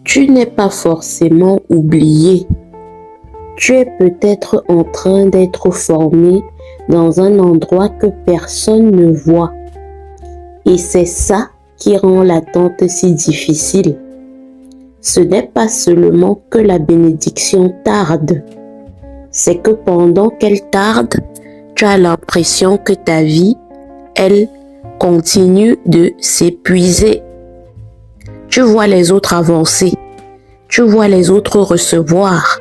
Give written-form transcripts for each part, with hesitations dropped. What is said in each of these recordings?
Tu n'es pas forcément oublié. Tu es peut-être en train d'être formé dans un endroit que personne ne voit. Et c'est ça qui rend l'attente si difficile. Ce n'est pas seulement que la bénédiction tarde, c'est que pendant qu'elle tarde, tu as l'impression que ta vie, elle, continue de s'épuiser. Tu vois les autres avancer, tu vois les autres recevoir,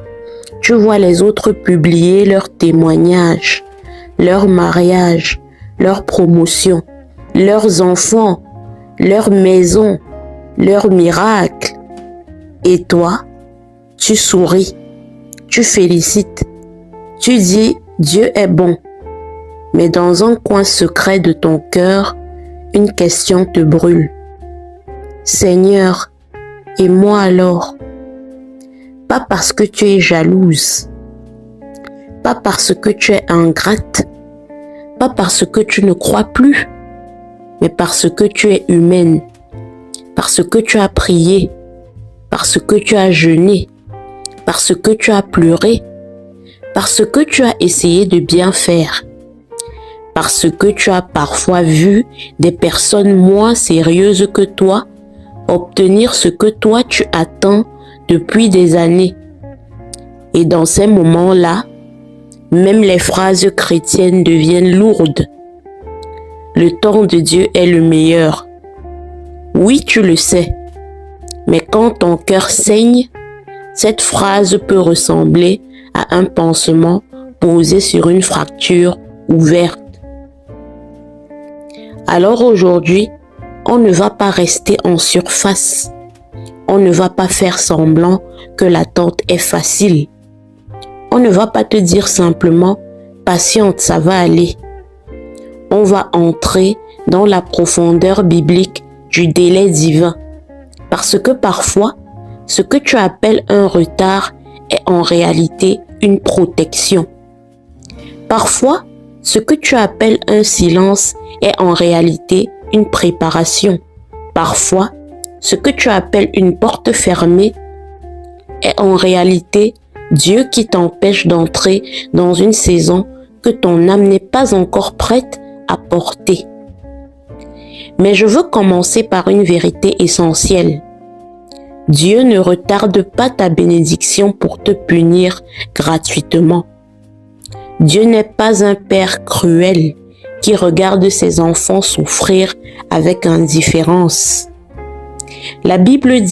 tu vois les autres publier leurs témoignages, leurs mariages, leurs promotions, leurs enfants, leurs maisons, leurs miracles. Et toi, tu souris, tu félicites, tu dis Dieu est bon. Mais dans un coin secret de ton cœur, une question te brûle. Seigneur, et moi alors? Pas parce que tu es jalouse, pas parce que tu es ingrate, pas parce que tu ne crois plus, mais parce que tu es humaine, parce que tu as prié, parce que tu as jeûné, parce que tu as pleuré, parce que tu as essayé de bien faire, parce que tu as parfois vu des personnes moins sérieuses que toi obtenir ce que toi tu attends depuis des années. Et dans ces moments-là, même les phrases chrétiennes deviennent lourdes. Le temps de Dieu est le meilleur. Oui, tu le sais. Mais quand ton cœur saigne, cette phrase peut ressembler à un pansement posé sur une fracture ouverte. Alors aujourd'hui, on ne va pas rester en surface. On ne va pas faire semblant que l'attente est facile. On ne va pas te dire simplement « patiente, ça va aller ». On va entrer dans la profondeur biblique du délai divin. Parce que parfois, ce que tu appelles un retard est en réalité une protection. Parfois, ce que tu appelles un silence est en réalité une préparation. Parfois, ce que tu appelles une porte fermée est en réalité Dieu qui t'empêche d'entrer dans une saison que ton âme n'est pas encore prête à porter. Mais je veux commencer par une vérité essentielle. Dieu ne retarde pas ta bénédiction pour te punir gratuitement. Dieu n'est pas un père cruel qui regarde ses enfants souffrir avec indifférence. La Bible dit